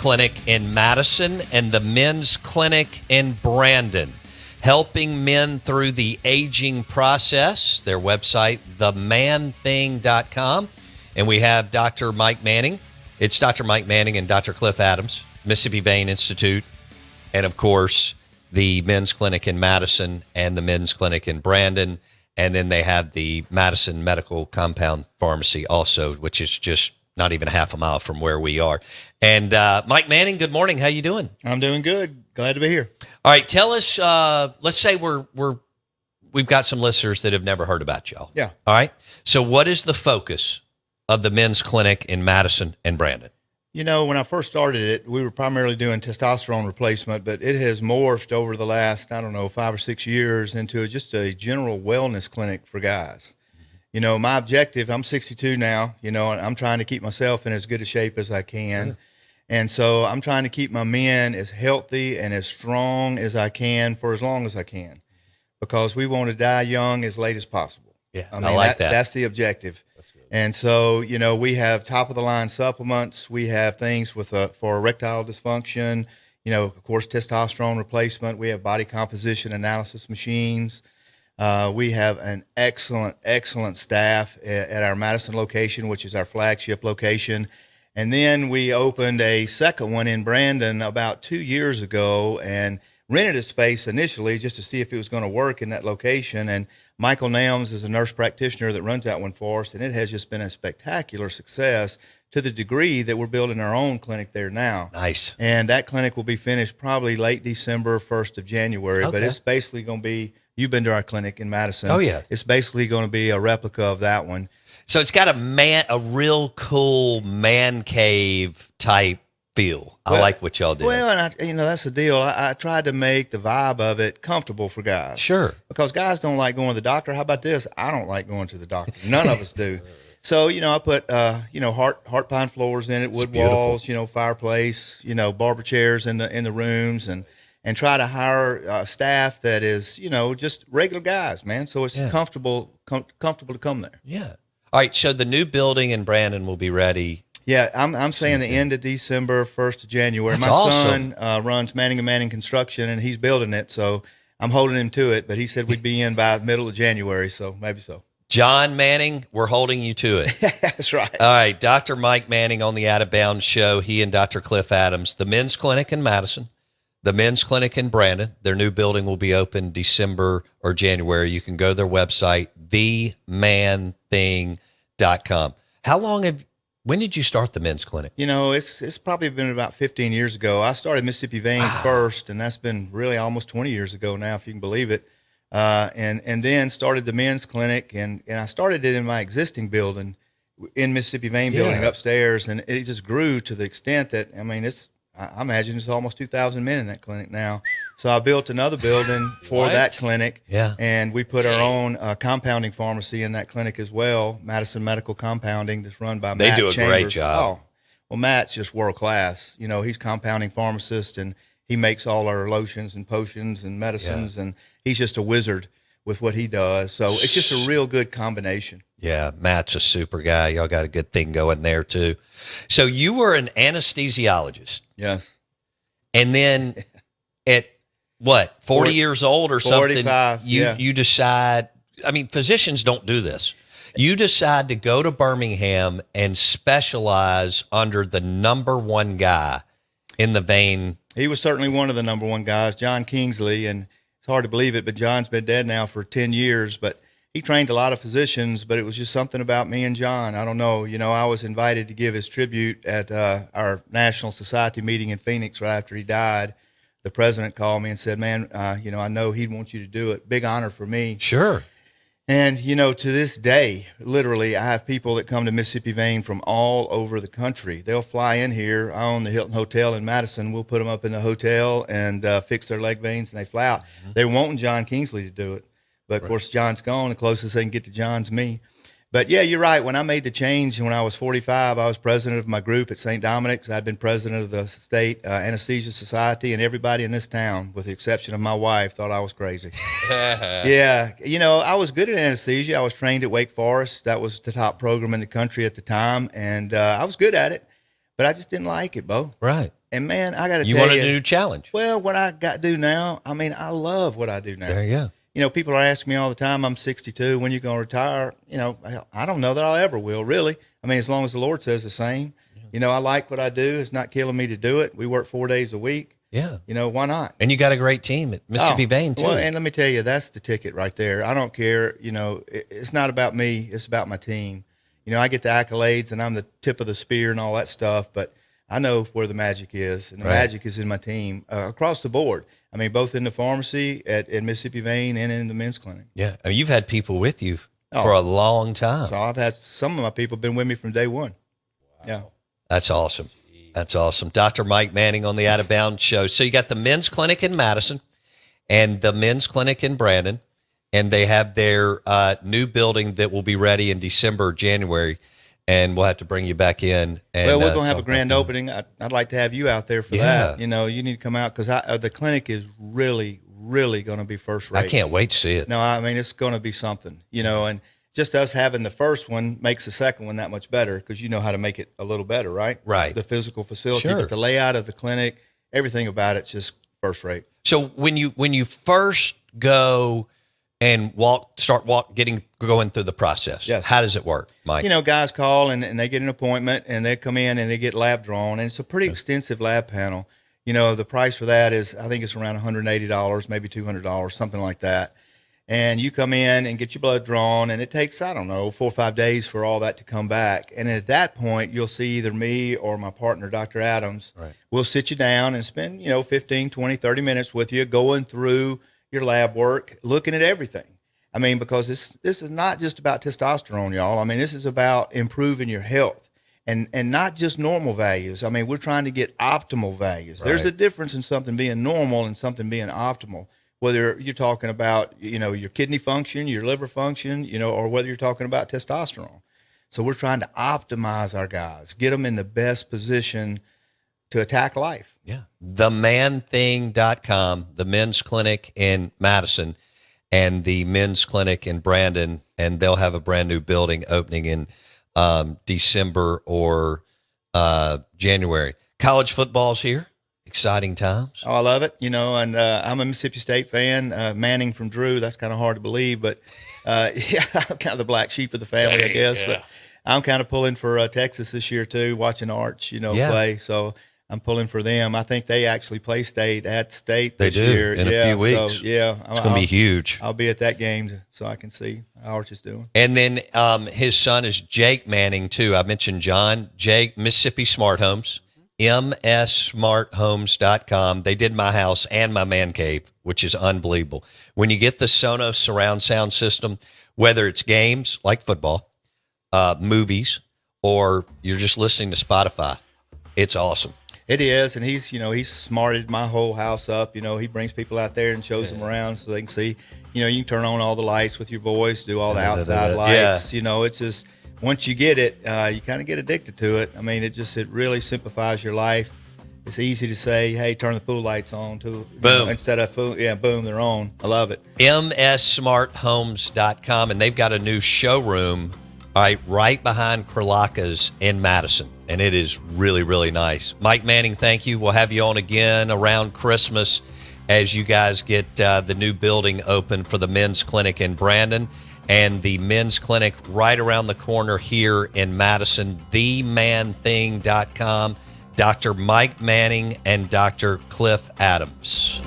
Clinic in Madison and the Men's Clinic in Brandon, helping men through the aging process. Their website, themanthing.com. And we have Dr. Mike Manning. It's Dr. Mike Manning and Dr. Cliff Adams, Mississippi Vein Institute, and, of course, the Men's Clinic in Madison and the Men's Clinic in Brandon. And then they have the Madison Medical Compound Pharmacy also, which is just not even half a mile from where we are. And Mike Manning, good morning. How you doing? I'm doing good. Glad to be here. All right, tell us. Let's say we've got some listeners that have never heard about y'all. Yeah. All right. So, what is the focus of the Men's Clinic in Madison and Brandon? You know, when I first started it, we were primarily doing testosterone replacement, but it has morphed over the last, 5 or 6 years into just a general wellness clinic for guys. You know, my objective, I'm 62 now, and I'm trying to keep myself in as good a shape as I can. Sure. And so I'm trying to keep my men as healthy and as strong as I can for as long as I can, because we want to die young as late as possible. Yeah, I like that. That's the objective. And so, we have top of the line supplements. We have things for erectile dysfunction, of course, testosterone replacement. We have body composition analysis machines. We have an excellent staff at our Madison location, which is our flagship location. And then we opened a second one in Brandon about 2 years ago and rented a space initially just to see if it was going to work in that location. And Michael Nelms is a nurse practitioner that runs that one for us, and it has just been a spectacular success to the degree that we're building our own clinic there now. Nice. And that clinic will be finished probably late December, 1st of January. Okay. But it's basically going to be, you've been to our clinic in Madison. Oh, yeah. It's basically going to be a replica of that one. So it's got a real cool man cave type feel. I like what y'all did. Well, and that's the deal. I tried to make the vibe of it comfortable for guys. Sure. Because guys don't like going to the doctor. How about this? I don't like going to the doctor. None of us do. So, I put, heart pine floors in it, wood walls, fireplace, barber chairs in the rooms, and try to hire staff that is, just regular guys, man. So it's comfortable to come there. Yeah. All right. So the new building in Brandon will be ready. Yeah, I'm saying the end of December, 1st of January. That's My awesome. son runs Manning & Manning Construction, and he's building it, so I'm holding him to it. But he said we'd be in by the middle of January, so maybe so. John Manning, we're holding you to it. That's right. All right, Dr. Mike Manning on the Out of Bounds show. He and Dr. Cliff Adams, the Men's Clinic in Madison, the Men's Clinic in Brandon. Their new building will be open December or January. You can go to their website, themanthing.com. When did you start the men's clinic? It's probably been about 15 years ago. I started Mississippi Vein first, and that's been really almost 20 years ago now, if you can believe it. And then started the men's clinic, and I started it in my existing building, in Mississippi Vein building upstairs, and it just grew to the extent that, I imagine it's almost 2,000 men in that clinic now. So I built another building for that clinic, and we put our own compounding pharmacy in that clinic as well, Madison Medical Compounding, that's run by Matt They do a Chambers. great job. Oh, well, Matt's just world class. He's compounding pharmacist, and he makes all our lotions and potions and medicines, and he's just a wizard with what he does. So it's just a real good combination. Yeah, Matt's a super guy. Y'all got a good thing going there, too. So you were an anesthesiologist. Yes. And then at, 40 years old or something? 45, you decide, physicians don't do this. You decide to go to Birmingham and specialize under the number one guy in the vein. He was certainly one of the number one guys, John Kingsley, and it's hard to believe it, but John's been dead now for 10 years, but he trained a lot of physicians, but it was just something about me and John. I don't know. I was invited to give his tribute at our National Society meeting in Phoenix right after he died. The president called me and said, man, I know he'd want you to do it. Big honor for me. Sure. And, to this day, literally, I have people that come to Mississippi Vein from all over the country. They'll fly in here. I own the Hilton Hotel in Madison. We'll put them up in the hotel and fix their leg veins, and they fly out. Mm-hmm. They're wanting John Kingsley to do it. But, of course, John's gone. The closest they can get to John's me. But, yeah, you're right. When I made the change when I was 45, I was president of my group at St. Dominic's. I'd been president of the State Anesthesia Society, and everybody in this town, with the exception of my wife, thought I was crazy. Yeah. I was good at anesthesia. I was trained at Wake Forest. That was the top program in the country at the time, and I was good at it. But I just didn't like it, Bo. Right. And man, I got to You tell wanted you, a new challenge. well, what I got to do now, I mean, I love what I do now. There you go. You know, people are asking me all the time, I'm 62, when you going to retire? You know, I don't know that I ever will, really. I mean, as long as the Lord says the same. You know, I like what I do. It's not killing me to do it. We work 4 days a week. Yeah. You know, why not? And you got a great team at Mississippi Vane, too. Well, and let me tell you, that's the ticket right there. I don't care. You know, it's not about me. It's about my team. You know, I get the accolades and I'm the tip of the spear and all that stuff, but I know where the magic is, and the magic is in my team across the board. I mean, both in the pharmacy at Mississippi Vane and in the men's clinic. Yeah. I mean, you've had people with you for a long time. So I've had some of my people been with me from day one. Wow. Yeah. That's awesome. That's awesome. Dr. Mike Manning on the Out of Bounds Show. So you got the men's clinic in Madison and the men's clinic in Brandon, and they have their new building that will be ready in December or January, and we'll have to bring you back in. And, well, we're going to have a grand opening. I'd like to have you out there for that. You know, you need to come out because the clinic is really, really going to be first rate. I can't wait to see it. No, I mean, it's going to be something, you know, and just us having the first one makes the second one that much better because you know how to make it a little better, right? Right. The physical facility, Sure. but the layout of the clinic, everything about it's just first rate. So when you first go and going through the process, Yes. how does it work, Mike? You know, guys call and they get an appointment and they come in and they get lab drawn, and it's a pretty extensive lab panel. You know, the price for that is, I think it's around $180, maybe $200, something like that. And you come in and get your blood drawn, and it takes, I don't know, 4 or 5 days for all that to come back. And at that point, you'll see either me or my partner, Dr. Adams. Right. We'll sit you down and spend, 15, 20, 30 minutes with you, going through your lab work, looking at everything. I mean, because this is not just about testosterone, y'all. I mean, this is about improving your health and not just normal values. I mean, we're trying to get optimal values. Right. There's a difference in something being normal and something being optimal. Whether you're talking about, your kidney function, your liver function, or whether you're talking about testosterone. So we're trying to optimize our guys, get them in the best position to attack life. Yeah. TheManThing.com, the men's clinic in Madison and the men's clinic in Brandon, and they'll have a brand new building opening in December or January. College football's here. Exciting times. Oh, I love it. And I'm a Mississippi State fan. Manning from Drew, that's kind of hard to believe, but yeah, I'm kind of the black sheep of the family, I guess. Yeah. But I'm kind of pulling for Texas this year too, watching Arch, play. So I'm pulling for them. I think they actually play State at State this year. In a few weeks. So, yeah. It's going to be huge. I'll be at that game so I can see how Arch is doing. And then his son is Jake Manning too. I mentioned John. Jake, Mississippi Smart Homes. MSSmartHomes.com. They did my house and my man cave, which is unbelievable. When you get the Sonos surround sound system, whether it's games like football, movies, or you're just listening to Spotify, it's awesome. It is, and he's smarted my whole house up. He brings people out there and shows them around so they can see. You can turn on all the lights with your voice, do all the outside lights. Yeah. It's just, once you get it, you kind of get addicted to it. I mean, it really simplifies your life. It's easy to say, hey, turn the pool lights on to boom. Instead of boom, they're on. I love it. MSSmartHomes.com, and they've got a new showroom right behind Kralaka's in Madison, and it is really, really nice. Mike Manning, thank you. We'll have you on again around Christmas as you guys get the new building open for the men's clinic in Brandon and the men's clinic right around the corner here in Madison, themanthing.com. Dr. Mike Manning and Dr. Cliff Adams.